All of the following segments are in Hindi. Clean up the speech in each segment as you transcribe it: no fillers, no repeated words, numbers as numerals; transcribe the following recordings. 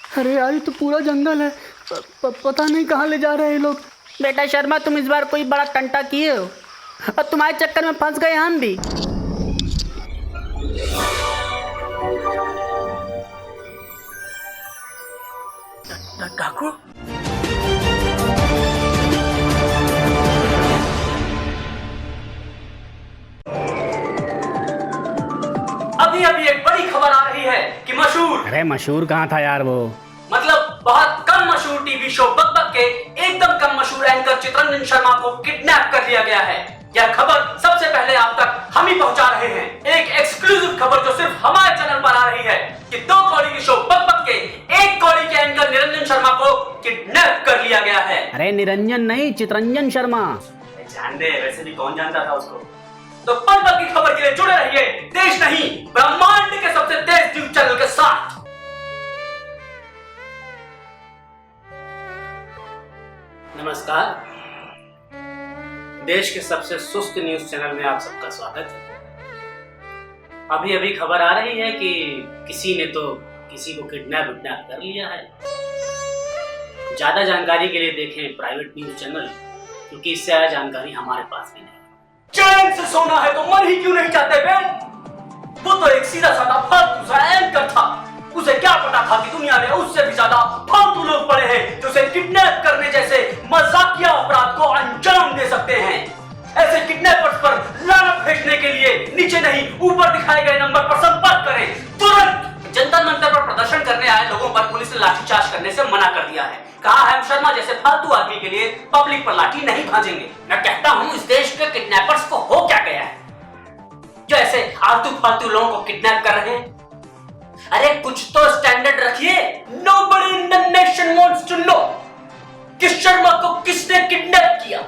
अरे यार ये तो पूरा जंगल है। पता नहीं कहाँ ले जा रहे हैं ये लोग। बेटा शर्मा, तुम इस बार कोई बड़ा टंटा किए हो और तुम्हारे चक्कर में फंस गए हम भी। डाकू, अभी अभी एक बड़ी खबर आ रही है कि मशहूर, अरे मशहूर कहाँ था यार वो, मतलब बहुत कम मशहूर टीवी शो बक के एकदम कम मशहूर एंकर चित्रंजन शर्मा को किडनैप कर लिया गया है। यह खबर सबसे पहले आप तक हम ही पहुंचा रहे हैं। एक एक्सक्लूसिव खबर जो सिर्फ हमारे चैनल पर आ रही है कि 2 कौड़ी की शो बक के 1 कौड़ी के एंकर निरंजन शर्मा को किडनैप कर लिया गया है। अरे निरंजन नहीं, चित्रंजन शर्मा। जान दे, वैसे भी कौन जानता था उसको। तो पल पल की खबर के लिए जुड़े रहिए देश नहीं ब्रह्मांड के सबसे तेज न्यूज चैनल के साथ। नमस्कार, देश के सबसे सुस्त न्यूज चैनल में आप सबका स्वागत है। अभी अभी खबर आ रही है कि किसी ने तो किसी को किडनैप कर लिया है। ज्यादा जानकारी के लिए देखें प्राइवेट न्यूज चैनल, क्योंकि इससे ज्यादा जानकारी हमारे पास भी नहीं। चैन से सोना है तो मर ही क्यों नहीं चाहते बहन? वो तो एक सीधा साधा फालतू सा एंकर था। उसे क्या पता था कि दुनिया में उससे भी ज्यादा फालतू लोग पड़े हैं जो उसे किडनैप करने जैसे मजाकिया अपराध को अंजाम दे सकते हैं। ऐसे किडनैपर्स पर लानत भेजने के लिए नीचे नहीं ऊपर दिखाए गए नंबर पर संपर्क करें तुरंत। जंतर मंतर पर प्रदर्शन करने आए लोगों पर पुलिस ने लाठीचार्ज करने से मना कर दिया है। कहा है शर्मा जैसे फालतू आदमी के लिए पब्लिक पर लाठी नहीं भाजेंगे। मैं कहता हूँ इस देश के किडनैपर्स को हो क्या गया है जो ऐसे आलतू फालतू लोगों को किडनैप कर रहे हैं? अरे कुछ तो स्टैंडर्ड रखिए। Nobody in the nation wants to know कि शर्मा को किसने किडनैप किया।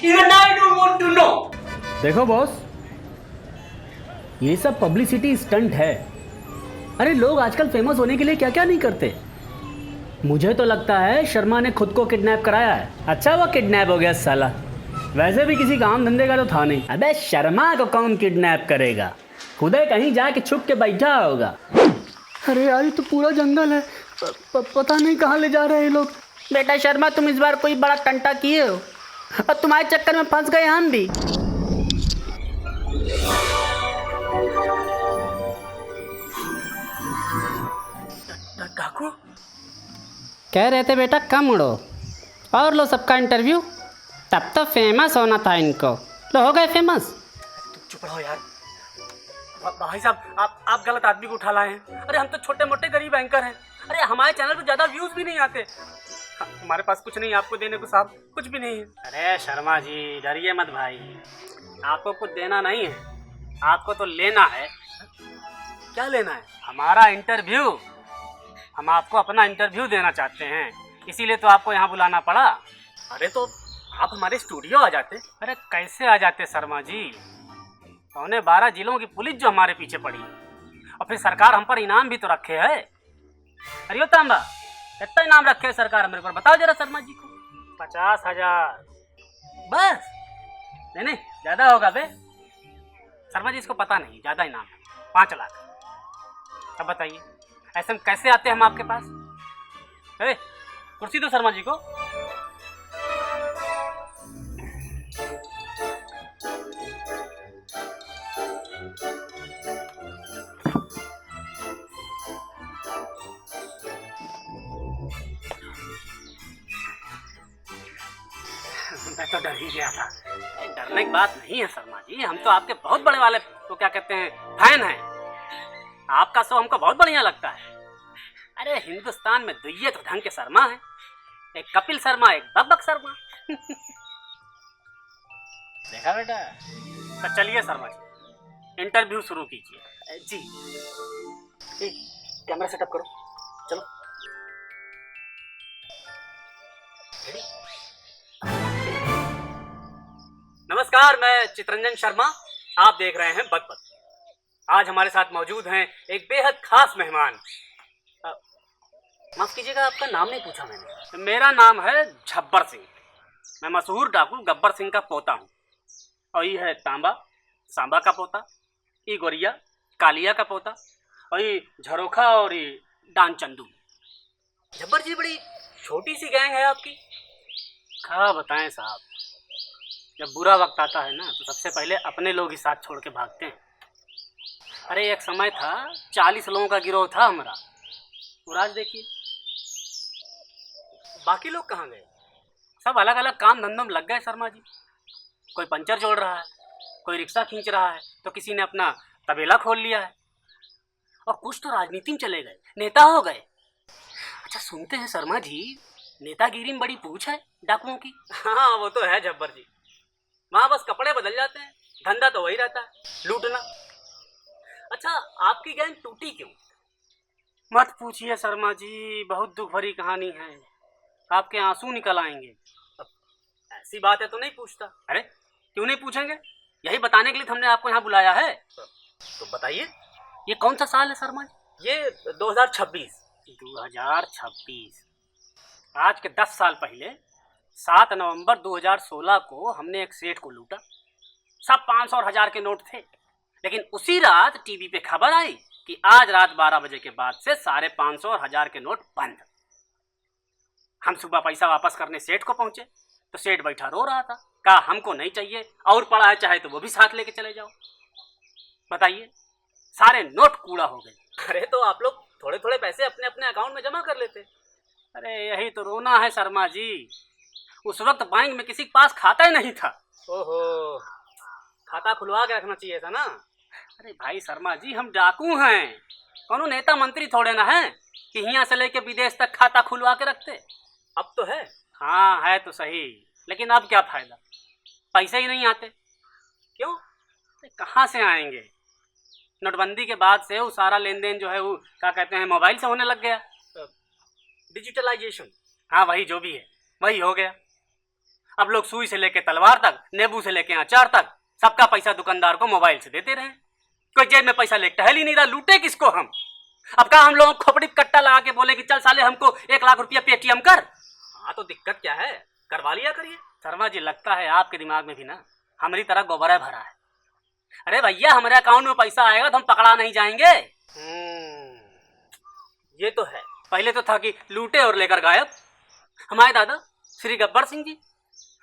Even I don't want to know। देखो बॉस, ये सब पब्लिसिटी स्टंट है। अरे लोग आजकल फेमस होने के लिए क्या क्या नहीं करते। मुझे तो लगता है शर्मा ने खुद को किडनैप कराया है। अच्छा वो किडनैप हो गया साला, वैसे भी किसी काम धंधे का तो था नहीं। अबे शर्मा को कौन किडनैप करेगा, खुदे कहीं जाके छुप के बैठा होगा। अरे यार ये तो पूरा जंगल है। पता नहीं कहाँ ले जा रहे हैं ये लोग। बेटा शर्मा, तुम इस बार कोई बड़ा टंटा किए हो और तुम्हारे चक्कर में फंस गए हम भी। डाकू, कह रहे थे बेटा कम उड़ो और लो सबका इंटरव्यू। तब तो फेमस होना था इनको, लो हो गए फेमस। चुप रहो यार। भाई साहब, आप गलत आदमी को उठा लाए हैं। अरे हम तो छोटे मोटे गरीब एंकर हैं। अरे हमारे चैनल पे ज्यादा व्यूज भी नहीं आते। हमारे पास कुछ नहीं आपको देने को साहब, कुछ भी नहीं है। अरे शर्मा जी डरिए मत भाई, आपको कुछ देना नहीं है, आपको तो लेना है। क्या लेना है? हमारा इंटरव्यू। हम आपको अपना इंटरव्यू देना चाहते हैं, इसीलिए तो आपको यहाँ बुलाना पड़ा। अरे तो आप हमारे स्टूडियो आ जाते। अरे कैसे आ जाते शर्मा जी, 12 जिलों की पुलिस जो हमारे पीछे पड़ी है, और फिर सरकार हम पर इनाम भी तो रखे है। अरे तांबा, कितना इनाम रखे है सरकार मेरे पर, बताओ जरा शर्मा जी को। 50,000 बस। नहीं ज्यादा होगा बे शर्मा जी, इसको पता नहीं ज्यादा इनाम है 5 लाख। अब बताइए ऐसे में कैसे आते हम आपके पास? कुर्सी दो शर्मा जी को। मैं तो डर ही गया था। डरने की बात नहीं है शर्मा जी, हम तो आपके बहुत बड़े वाले तो क्या कहते हैं फैन हैं। आपका शो हमको बहुत बढ़िया लगता है। अरे हिंदुस्तान में दुइये तो ढंग के शर्मा है, एक कपिल शर्मा, एक बब्बक शर्मा। देखा बेटा। तो चलिए शर्मा जी इंटरव्यू शुरू कीजिए। जी कैमरा सेटअप करो, चलो। नमस्कार, मैं चित्रंजन शर्मा, आप देख रहे हैं बक बक। आज हमारे साथ मौजूद हैं एक बेहद खास मेहमान। माफ कीजिएगा, आपका नाम नहीं पूछा मैंने। मेरा नाम है झब्बर सिंह। मैं मशहूर डाकू गब्बर सिंह का पोता हूँ। और ये है तांबा, सांबा का पोता। ये गोरिया, कालिया का पोता। और ये झरोखा और ये डान चंदू। जब्बर जी, बड़ी छोटी सी गैंग है आपकी। क्या बताएं साहब, जब बुरा वक्त आता है ना तो सबसे पहले अपने लोग ही साथ छोड़ के भागते हैं। अरे एक समय था 40 लोगों का गिरोह था हमारा, और आज देखिए बाकी लोग कहाँ गए? सब अलग अलग काम धंधों में लग गए शर्मा जी। कोई पंचर जोड़ रहा है, कोई रिक्शा खींच रहा है, तो किसी ने अपना तबेला खोल लिया है, और कुछ तो राजनीति में चले गए, नेता हो गए। अच्छा सुनते हैं शर्मा जी, नेतागिरी में बड़ी पूछ है डाकुओं की। हाँ वो तो है जब्बर जी, वहाँ बस कपड़े बदल जाते हैं, धंधा तो वही रहता है, लूटना। अच्छा आपकी गैंग टूटी क्यों? मत पूछिए शर्मा जी, बहुत दुख भरी कहानी है, आपके आंसू निकल आएंगे। ऐसी बात है तो नहीं पूछता। अरे क्यों नहीं पूछेंगे, यही बताने के लिए तो हमने आपको यहाँ बुलाया है। तो बताइए। ये कौन सा साल है शर्मा जी? ये 2026। 2026। आज के 10 साल पहले 7 नवंबर 2016 को हमने एक सेठ को लूटा। सब 500 और 1000 के नोट थे, लेकिन उसी रात टीवी पे खबर आई कि आज रात 12 बजे के बाद से सारे 500 और 1000 के नोट बंद। हम सुबह पैसा वापस करने सेठ को पहुंचे तो सेठ बैठा रो रहा था, कहा हमको नहीं चाहिए, और पड़ा है चाहे तो वो भी साथ लेके चले जाओ। बताइए, सारे नोट कूड़ा हो गए। अरे तो आप लोग थोड़े थोड़े पैसे अपने अपने अकाउंट में जमा कर लेते। अरे यही तो रोना है शर्मा जी, उस वक्त बैंक में किसी के पास खाता ही नहीं था। ओहो, खाता खुलवा के रखना चाहिए था ना। अरे भाई शर्मा जी, हम डाकू हैं, कौनो नेता मंत्री थोड़े ना हैं कि यहाँ से लेके विदेश तक खाता खुलवा के रखते। अब तो है। हाँ है तो सही, लेकिन अब क्या फायदा, पैसे ही नहीं आते। क्यों? कहाँ से आएंगे? नोटबंदी के बाद से वो सारा लेन देन जो है वो क्या कहते हैं, मोबाइल से होने लग गया। डिजिटलाइजेशन। हाँ वही जो भी है वही हो गया। अब लोग सुई से लेके तलवार तक, नींबू से लेके अचार तक, सबका पैसा दुकानदार को मोबाइल से देते रहे। कोई जेब में पैसा लेके टहल ही नहीं रहा, लूटे किसको हम? अब कहा हम लोग खोपड़ी कट्टा लगा के बोले कि चल साले हमको 1 लाख रुपया पेटीएम कर। हाँ तो दिक्कत क्या है, करवा लिया करिए। शर्मा जी, लगता है आपके दिमाग में भी ना हमारी तरह गोबरा भरा है। अरे भैया, हमारे अकाउंट में पैसा आएगा तो हम पकड़ा नहीं जाएंगे। ये तो है। पहले तो था कि लूटे और लेकर गायब। हमारे दादा श्री गब्बर सिंह जी,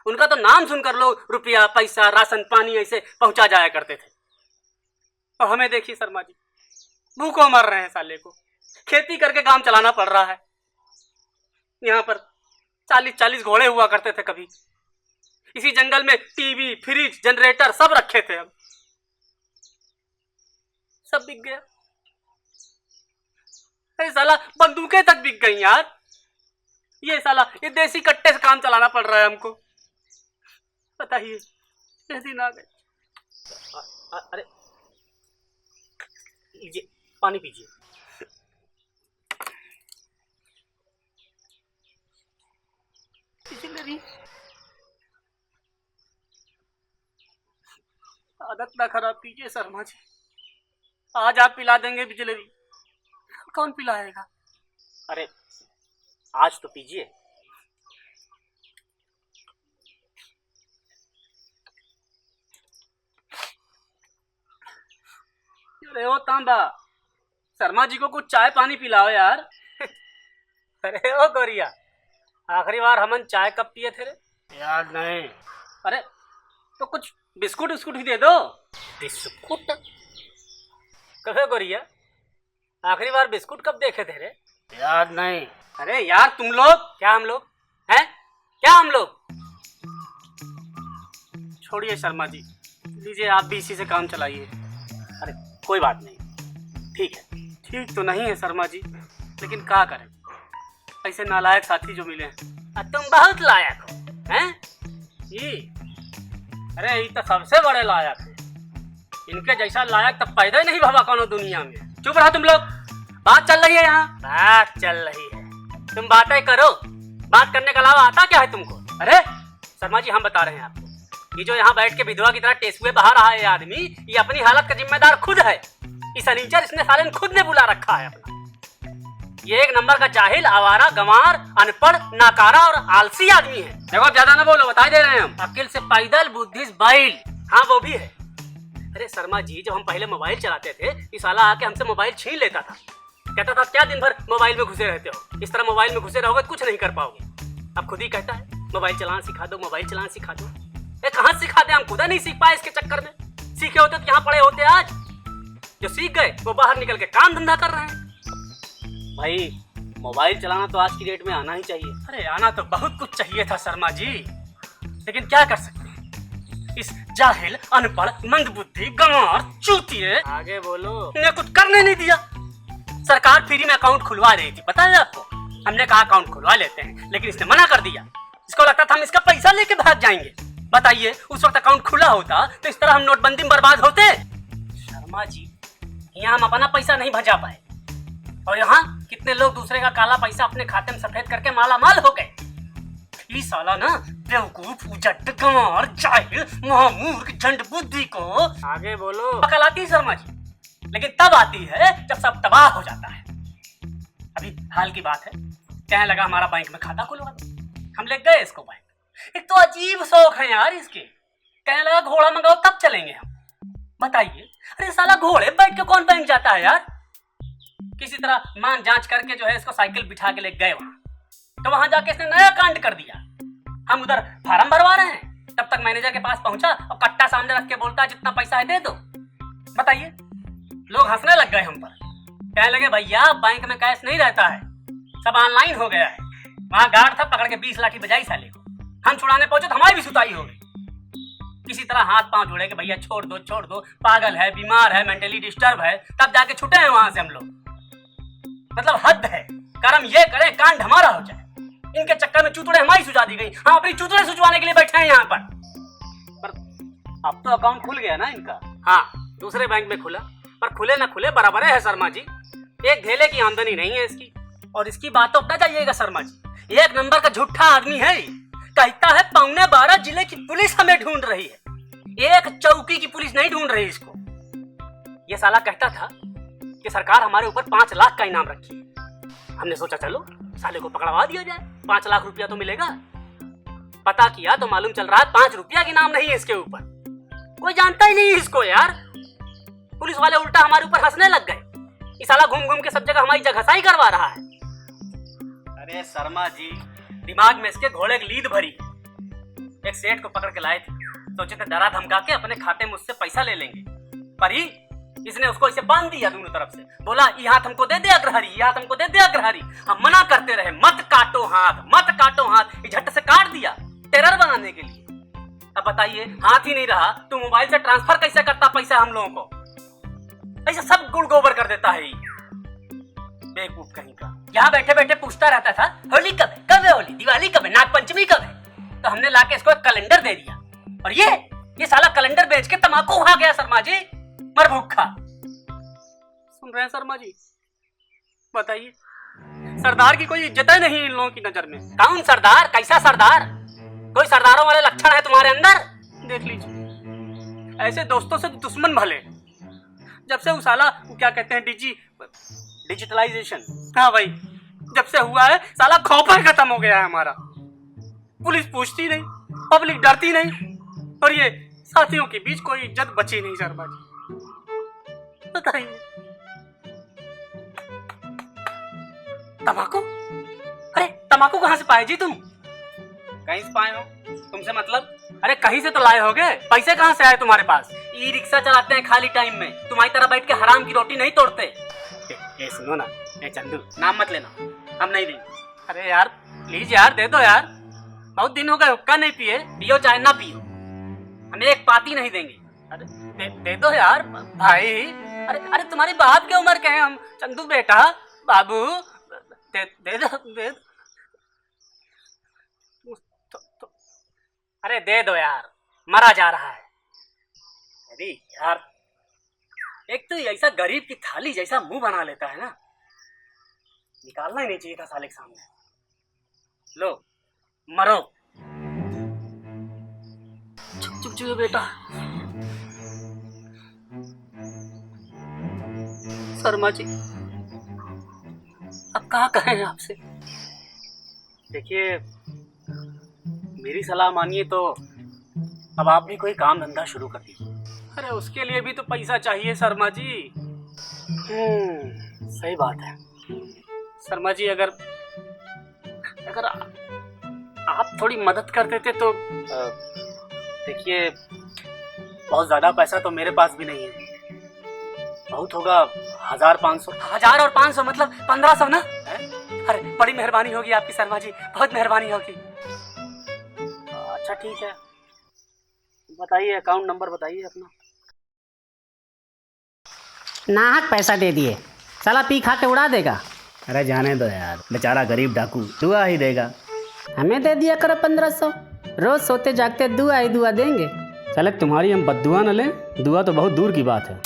उनका तो नाम सुनकर लोग रुपया पैसा राशन पानी ऐसे पहुंचा जाया करते थे, और हमें देखिए शर्मा जी, भूखों मर रहे हैं साले को, खेती करके काम चलाना पड़ रहा है। यहाँ पर 40-40 घोड़े हुआ करते थे कभी, इसी जंगल में टीवी फ्रिज जनरेटर सब रखे थे, अब सब बिक गया। अरे साला बंदूकें तक बिक गई यार। ये साला ये देसी कट्टे से काम चलाना पड़ रहा है हमको। बताइए, ये दिन आ गए। अरे लीजिए पानी पीजिए। मेरी आदत ना खराब कीजिए शर्मा जी, आज आप पिला देंगे बिजलरी, कौन पिलाएगा? अरे आज तो पीजिए। अरे ओ तांबा, शर्मा जी को कुछ चाय पानी पिलाओ यार। अरे ओ गोरिया, आखिरी बार हमन चाय कब पिए थे रे? याद नहीं। अरे तो कुछ बिस्कुट उस्कुट ही दे दो। बिस्कुट? कहे गोरिया, आखिरी बार बिस्कुट कब देखे थे रे? याद नहीं। अरे यार तुम लोग, क्या हम लोग हैं? क्या हम लोग? छोड़िए शर्मा जी, लीजिए आप भी इसी से काम चलाइए। अरे कोई बात नहीं, ठीक है। ठीक तो नहीं है शर्मा जी, लेकिन क्या करें, ऐसे नालायक साथी जो मिले हैं। तुम बहुत लायक हो हैं? जी, अरे ये तो सबसे बड़े लायक है, इनके जैसा लायक तब पैदा ही नहीं भवा कोनो दुनिया में। चुप रहो तुम लोग, बात चल रही है यहाँ। बात चल रही है, तुम बातें करो, बात करने के अलावा आता क्या है तुमको? अरे शर्मा जी, हम बता रहे हैं आपको, ये जो यहाँ बैठ के विधवा की तरह टेसुए बहा रहा है आदमी, ये अपनी हालत का जिम्मेदार खुद है। इस अनीचर इसने साले ने खुद ने बुला रखा है अपना। ये एक नंबर का जाहिल, आवारा, गंवार, अनपढ़, नाकारा और आलसी आदमी है। देखो अब ज्यादा ना बोलो, बता दे रहे हैं हम। अकिल से पैदल, बुद्धि से बैल। हाँ वो भी है। अरे शर्मा जी, जब हम पहले मोबाइल चलाते थे, ये साला आके हमसे मोबाइल छीन लेता था, कहता था क्या दिन भर मोबाइल में घुसे रहते हो, इस तरह मोबाइल में घुसे रहोगे तो कुछ नहीं कर पाओगे। अब खुद ही कहता है मोबाइल चलाना सिखा दो, मोबाइल चलाना सिखा दो। ये कहाँ सिखा दे, हम खुद नहीं सीख पाए इसके चक्कर में। सीखे होते तो यहाँ पड़े होते आज। जो सीख गए वो बाहर निकल के काम धंधा कर रहे हैं। भाई मोबाइल चलाना तो आज की डेट में आना ही चाहिए। अरे आना तो बहुत कुछ चाहिए था शर्मा जी, लेकिन क्या कर सकते हैं, इस जाहिल अनपढ़ मंदबुद्धि गंवार चूतिए आगे बोलो ने कुछ करने नहीं दिया। सरकार फ्री में अकाउंट खुलवा रही थी, पता है आपको। हमने कहा अकाउंट खुलवा लेते हैं, लेकिन इसने मना कर दिया। इसको लगता था हम इसका पैसा लेके भाग जाएंगे। बताइए उस वक्त अकाउंट खुला होता तो इस तरह हम नोटबंदी में बर्बाद होते। शर्मा जी यहाँ हम अपना पैसा नहीं भजा पाए, और यहाँ कितने लोग दूसरे का काला पैसा अपने खाते में सफेद करके माला माल हो गए। ये साला ना बेवकूफ उजट गंवार जाहिल महामूर्ख झंड बुद्धि को आगे बोलो अकल आती है शर्मा जी, लेकिन तब आती है जब सब तबाह हो जाता है। अभी हाल की बात है, कहने लगा हमारा बैंक में खाता खुलवा दो। हम ले गए इसको बैंक। एक तो अजीब शौक है यार इसके, कहने लगा घोड़ा मंगाओ तब चलेंगे हम। बताइए अरे साला घोड़े बैठ के कौन बैंक जाता है यार। किसी तरह मान जांच करके जो है इसको साइकिल बिठा के ले गए वहां, तो वहां जाके इसने नया कांड कर दिया। हम उधर फार्म भरवा रहे हैं, तब तक मैनेजर के पास पहुंचा और कट्टा सामने रख के बोलता है जितना पैसा है दे दो। बताइए लोग हंसने लग गए हम पर, कहने लगे भैया बैंक में कैश नहीं रहता है, सब ऑनलाइन हो गया है। वहां गार्ड था, पकड़ के 20 लाठी बजाई साले को। हम छुड़ाने पहुंचे तो हमारी भी सुताई हो गई। किसी तरह हाथ पांव जोड़े कि भैया छोड़ दो, पागल है, बीमार है, मेंटली डिस्टर्ब है, तब जाके छूटे हैं वहां से हम लोग। मतलब हद है, कर्म ये करें कांड हमारा हो जाए। इनके चक्कर में चूतड़े हमारी सुझा दी गई, हम अपनी चूतड़े सुझवाने के लिए बैठे हैं यहाँ पर अब तो अकाउंट खुल गया ना इनका। हाँ दूसरे बैंक में खुला, पर खुले ना खुले बराबर है शर्मा जी। एक ढेले की आमदनी नहीं है इसकी, और इसकी बातों पर जाइएगा शर्मा जी, एक नंबर का झूठा आदमी है। कहता है 12:15 जिले की पुलिस हमें ढूंढ रही है, एक चौकी की पुलिस नहीं ढूंढ रही इसको। ये साला कहता था कि सरकार हमारे ऊपर 5 लाख का इनाम रखी है। हमने सोचा चलो साले को पकड़वा दिया जाए, 5 लाख रुपया तो मिलेगा। पता किया तो मालूम चल रहा है 5 रुपया के इनाम नहीं है इसके ऊपर, कोई जानता ही नहीं इसको यार। पुलिस वाले उल्टा हमारे ऊपर हंसने लग गए। ये साला घूम घूम के सब जगह हमारी जगहसाई करवा रहा है। अरे शर्मा जी दिमाग में इसके घोड़े की लीद भरी। एक सेठ को पकड़ के लाए थे, सोचे थे डरा धमका के अपने खाते में उससे पैसा ले लेंगे, पर ही इसने उसको इसे बांध दिया दोनों तरफ से। बोला ये हाथ हमको दे दे अग्रहरी, ये हाथ हमको दे दे अग्रहरी। हम मना करते रहे मत काटो हाथ, मत काटो हाथ, ये झट से काट दिया टेरर बनाने के लिए। अब बताइए हाथ ही नहीं रहा तो मोबाइल से ट्रांसफर कैसे करता पैसा हम लोगों को। ऐसा सब गुड़ गोबर कर देता है बेवकूफ कहीं का। यहाँ बैठे बैठे पूछता रहता था होली कब है, कब है होली, दिवाली कब है, नागपंचमी कब है। तो हमने लाके इसको एक कैलेंडर दे दिया, और ये साला कैलेंडर बेच के तमाकू खा गया शर्मा जी, मर भूखा। सुन रहे हैं शर्मा जी, बताइए सरदार की कोई इज्जत है नहीं इन लोगों की नजर में। कौन सरदार, कैसा सरदार, कोई सरदारों वाले लक्षण है तुम्हारे अंदर। देख लीजिए ऐसे दोस्तों से दुश्मन भले। जब से वो साला क्या कहते हैं डिजिटलाइजेशन, हाँ भाई जब से हुआ है साला खौफ खत्म हो गया है हमारा। पुलिस पूछती नहीं, पब्लिक डरती नहीं, और ये साथियों के बीच कोई इज्जत बची नहीं शर्मा जी। बताइए तम्बाकू, अरे तम्बाकू कहाँ से पाए जी तुम? कहीं से पाए हो तुमसे मतलब? अरे कहीं से तो लाए होगे, पैसे कहाँ से आए तुम्हारे पास? ई रिक्शा चलाते हैं खाली टाइम में, तुम्हारी तरह बैठ के हराम की रोटी नहीं तोड़ते। ए सुनो ना, ए चंदू नाम मत लेना, हम नहीं देंगे। अरे यार प्लीज यार दे दो यार, बहुत दिन हो गए हुक्का नहीं पिए, पियो चाहे ना पियो, हमें एक पाती नहीं देंगे। अरे दे दो यार भाई। अरे तुम्हारी बाप की उम्र के हैं हम, चंदू बेटा बाबू दे दो। अरे दे दो यार, मरा जा रहा है। अरे यार एक तो ऐसा गरीब की थाली जैसा मुंह बना लेता है ना, निकालना ही नहीं चाहिए था साले के सामने। लो मरो, चुप चुप चुप बेटा। शर्मा जी अब कहाँ कहें आपसे। देखिए मेरी सलाह मानिए तो अब आप भी कोई काम धंधा शुरू कर दीजिए। अरे उसके लिए भी तो पैसा चाहिए शर्मा जी। सही बात है शर्मा जी, अगर अगर आप थोड़ी मदद कर देते तो देखिए, बहुत ज़्यादा पैसा तो मेरे पास भी नहीं है, बहुत होगा 1500। 1000 और 500 मतलब 1500 ना? अरे बड़ी मेहरबानी होगी आपकी शर्मा जी, बहुत मेहरबानी होगी। अच्छा ठीक है, बताइए अकाउंट नंबर बताइए अपना। नाहक पैसा दे दिए, साला पी खा के उड़ा देगा। अरे जाने दो यार, बेचारा गरीब डाकू दुआ ही देगा। हमें दे दिया करो 1500, रोज सोते जागते दुआ ही दुआ देंगे। साले तुम्हारी हम बद्दुआ न लें, दुआ तो बहुत दूर की बात है।